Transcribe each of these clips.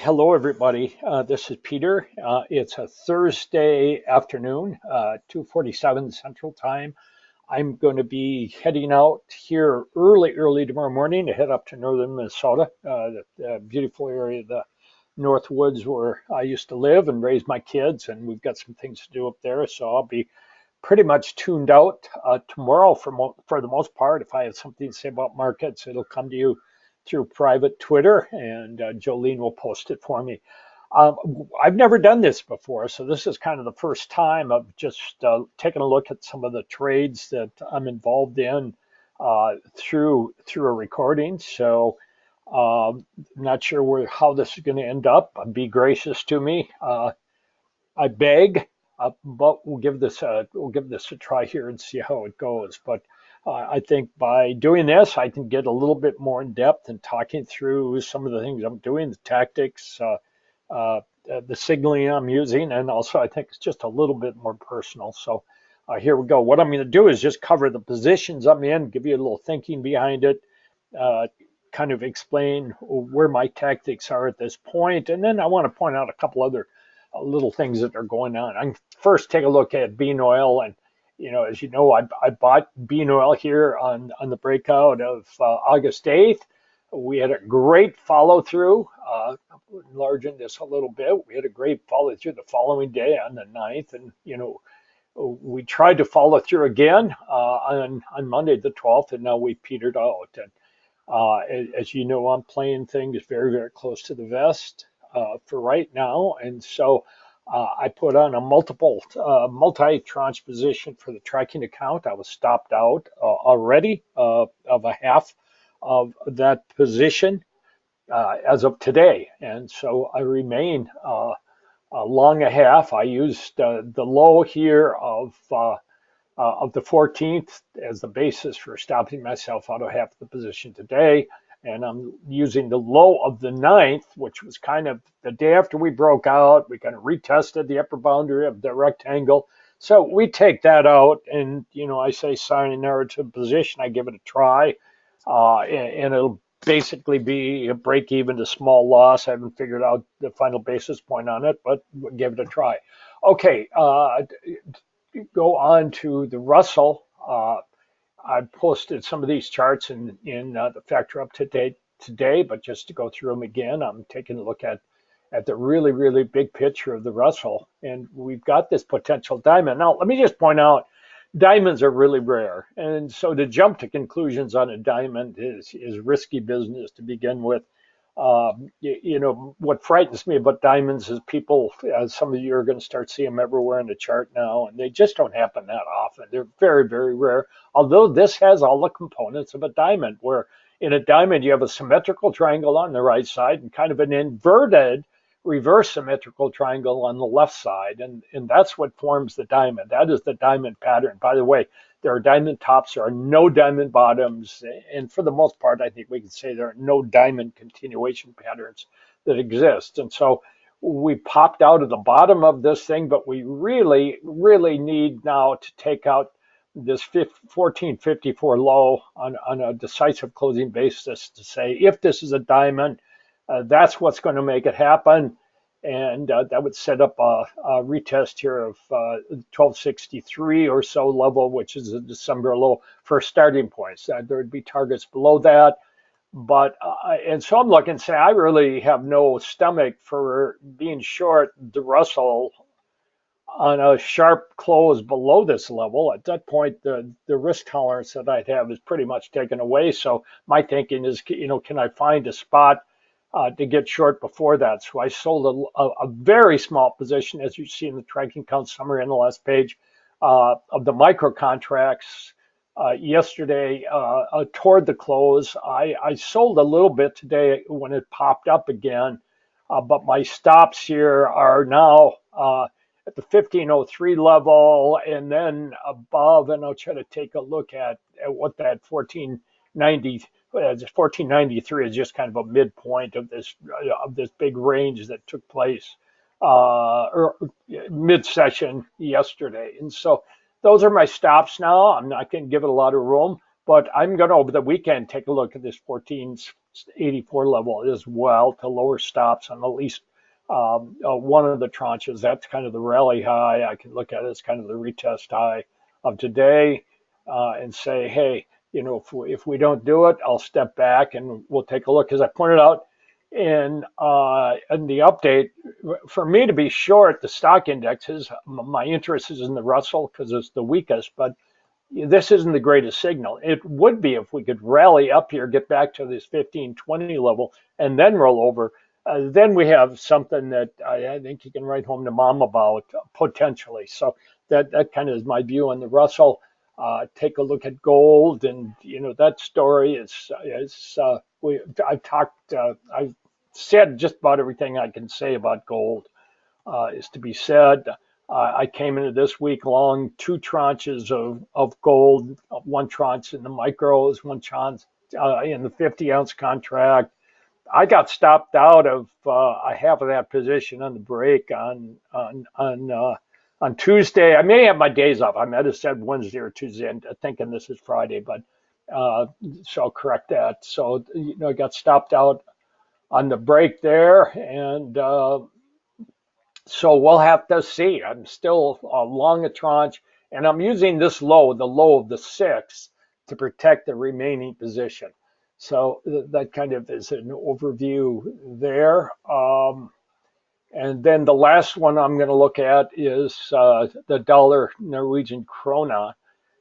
Hello, everybody. This is Peter. It's a Thursday afternoon, 2:47 Central Time. I'm going to be heading out here early tomorrow morning to head up to northern Minnesota, the beautiful area of the North Woods where I used to live and raise my kids, and we've got some things to do up there. So I'll be pretty much tuned out tomorrow for the most part. If I have something to say about markets, it'll come to you through private Twitter, and Jolene will post it for me. I've never done this before, so this is kind of the first time of just taking a look at some of the trades that I'm involved in through a recording. So I'm not sure how this is going to end up. Be gracious to me. I beg, but we'll give this a try here and see how it goes. But I think by doing this, I can get a little bit more in depth and talking through some of the things I'm doing, the tactics, the signaling I'm using, and also I think it's just a little bit more personal. So here we go. What I'm going to do is just cover the positions I'm in, give you a little thinking behind it, uh, kind of explain where my tactics are at this point, and then I want to point out a couple other little things that are going on. I'm first take a look at bean oil, and as you know, I bought bean oil here on the breakout of August 8th. We had a great follow through. Enlarging this a little bit, we had a great follow through the following day on the 9th, and we tried to follow through again on Monday the 12th, and now we petered out. And as you know, I'm playing things very close to the vest for right now, and so I put on a multi-tranche position for the tracking account. I was stopped out already of a half of that position as of today, and so I remain long a half. I used the low here of the 14th as the basis for stopping myself out of half the position today. And I'm using the low of the 9th, which was kind of the day after we broke out. We kind of retested the upper boundary of the rectangle. So we take that out, and I say sayonara to position. I give it a try, and it'll basically be a break even to small loss. I haven't figured out the final basis point on it, but we'll give it a try. Okay, go on to the Russell. I posted some of these charts in the Factor Up to Date today, but just to go through them again, I'm taking a look at the really big picture of the Russell, and we've got this potential diamond. Now, let me just point out, diamonds are really rare, and so to jump to conclusions on a diamond is risky business to begin with. What frightens me about diamonds is people, as some of you are going to start seeing them everywhere in the chart now, and they just don't happen that often. They're very rare. Although this has all the components of a diamond, where in a diamond you have a symmetrical triangle on the right side and kind of an inverted reverse symmetrical triangle on the left side, and that's what forms the diamond. That is the diamond pattern. By the way, there are diamond tops, there are no diamond bottoms, and for the most part, I think we can say there are no diamond continuation patterns that exist. And so we popped out of the bottom of this thing, but we really need now to take out this 1454 low on a decisive closing basis to say if this is a diamond, that's what's going to make it happen. And that would set up a retest here of 1263 or so level, which is a December low for starting points. There would be targets below that. But and so I'm looking and say I really have no stomach for being short the Russell on a sharp close below this level. At that point, the risk tolerance that I'd have is pretty much taken away. So my thinking is, can I find a spot to get short before that? So I sold a very small position, as you see in the tracking count summary on the last page, of the micro contracts yesterday toward the close. I sold a little bit today when it popped up again, but my stops here are now at the 1503 level and then above, and I'll try to take a look at what that 1493 is, just kind of a midpoint of this big range that took place or mid-session yesterday. And so those are my stops now. I'm not going to give it a lot of room. But I'm going to, over the weekend, take a look at this 1484 level as well to lower stops on at least one of the tranches. That's kind of the rally high. I can look at it as kind of the retest high of today and say, hey, if we don't do it, I'll step back and we'll take a look. As I pointed out in the update, for me to be short the stock indexes, my interest is in the Russell because it's the weakest, but this isn't the greatest signal. It would be if we could rally up here, get back to this 1520 level, and then roll over. Then we have something that I think you can write home to mom about potentially. So that kind of is my view on the Russell. Take a look at gold, and that story is I've said just about everything I can say about gold is to be said. I came into this week long 2 tranches of gold, 1 tranche in the micros, 1 tranche in the 50-ounce contract. I got stopped out of a half of that position on the break on Tuesday. I may have my days off. I might have said Wednesday or Tuesday, and thinking this is Friday, but so I'll correct that. So I got stopped out on the break there, and so we'll have to see. I'm still long a tranche, and I'm using this low, the low of the 6, to protect the remaining position. So that kind of is an overview there. And then the last one I'm going to look at is the dollar Norwegian krona,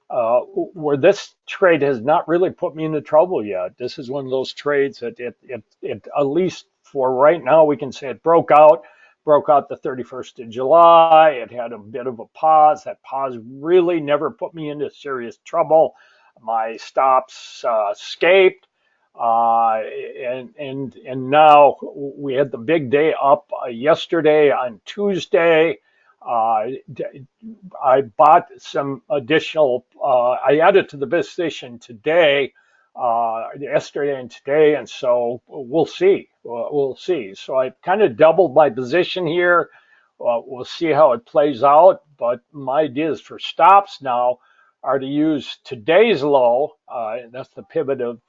where this trade has not really put me into trouble yet. This is one of those trades that it at least for right now, we can say it broke out the 31st of July. It had a bit of a pause. That pause really never put me into serious trouble. My stops escaped. And now we had the big day up yesterday on Tuesday. I bought some additional, I added to the position today, yesterday and today, and so we'll see. We'll see. So I kind of doubled my position here. We'll see how it plays out, but my ideas for stops now are to use today's low, that's the pivot of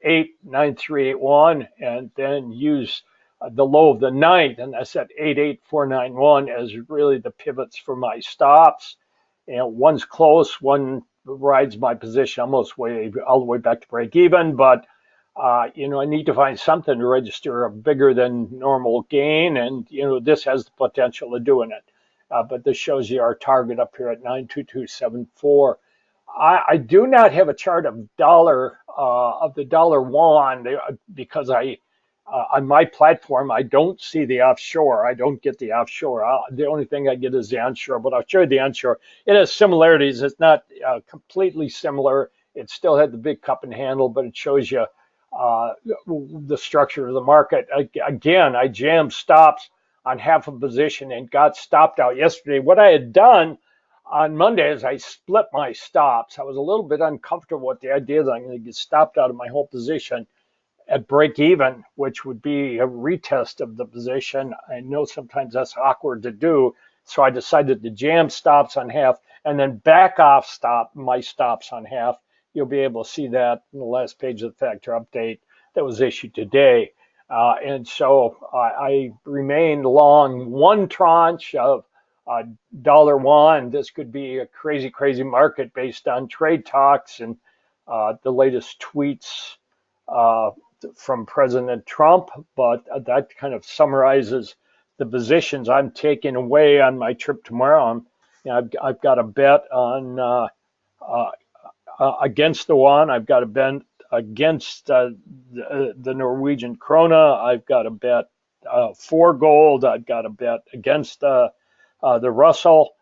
89381, and then use the low of the 9th, and that's at 88491 as really the pivots for my stops. And one's close, one rides my position almost all the way back to break even, but I need to find something to register a bigger than normal gain, and this has the potential of doing it. But this shows you our target up here at 92274. I do not have a chart of the dollar won because on my platform I don't see the offshore. I don't get the offshore. The only thing I get is the onshore, but I'll show you the onshore. It has similarities. It's not completely similar. It still had the big cup and handle, but it shows you the structure of the market. Again, I jammed stops on half a position and got stopped out yesterday. What I had done on Monday is I split my stops. I was a little bit uncomfortable with the idea that I'm going to get stopped out of my whole position at break even, which would be a retest of the position. I know sometimes that's awkward to do, so I decided to jam stops on half and then back off my stops on half. You'll be able to see that in the last page of the factor update that was issued today. And so I remained long 1 tranche of dollar won. This could be a crazy, crazy market based on trade talks and the latest tweets from President Trump. But that kind of summarizes the positions I'm taking away on my trip tomorrow. I've got a bet on against the won. I've got a bet against the Norwegian krona. I've got a bet for gold. I've got a bet against the Russell,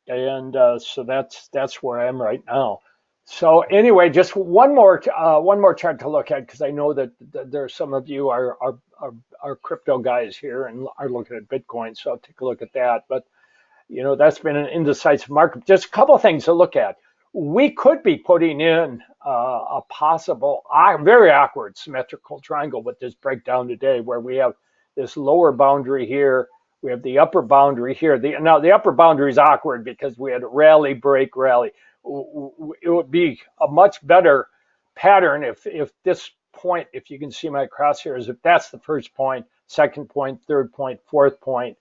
and so that's where I am right now. So anyway, just one more chart to look at, because I know that there are some of you are crypto guys here and are looking at Bitcoin. So I'll take a look at that. But that's been an indecisive market. Just a couple of things to look at. We could be putting in a possible, very awkward symmetrical triangle with this breakdown today, where we have this lower boundary here. We have the upper boundary here. Now, the upper boundary is awkward because we had a rally, break, rally. it would be a much better pattern if this point, if you can see my crosshairs, if that's the first point, second point, third point, fourth point,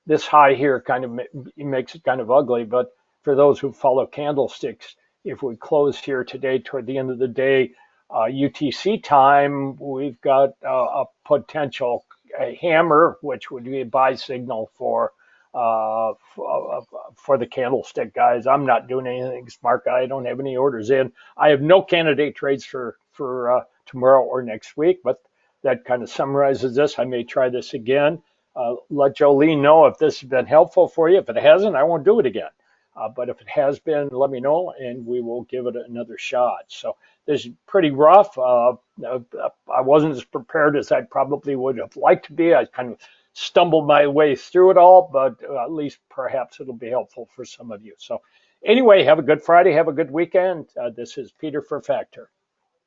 this high here kind of makes it kind of ugly. But for those who follow candlesticks, if we close here today toward the end of the day, UTC time, we've got a potential hammer, which would be a buy signal uh, for the candlestick guys. I'm not doing anything smart. I don't have any orders in. I have no candidate trades for tomorrow or next week, but that kind of summarizes this. I may try this again. Let Jolene know if this has been helpful for you. If it hasn't, I won't do it again. But if it has been, let me know, and we will give it another shot. So this is pretty rough. I wasn't as prepared as I probably would have liked to be. I kind of stumbled my way through it all, but at least perhaps it'll be helpful for some of you. So anyway, have a good Friday. Have a good weekend. This is Peter for Factor.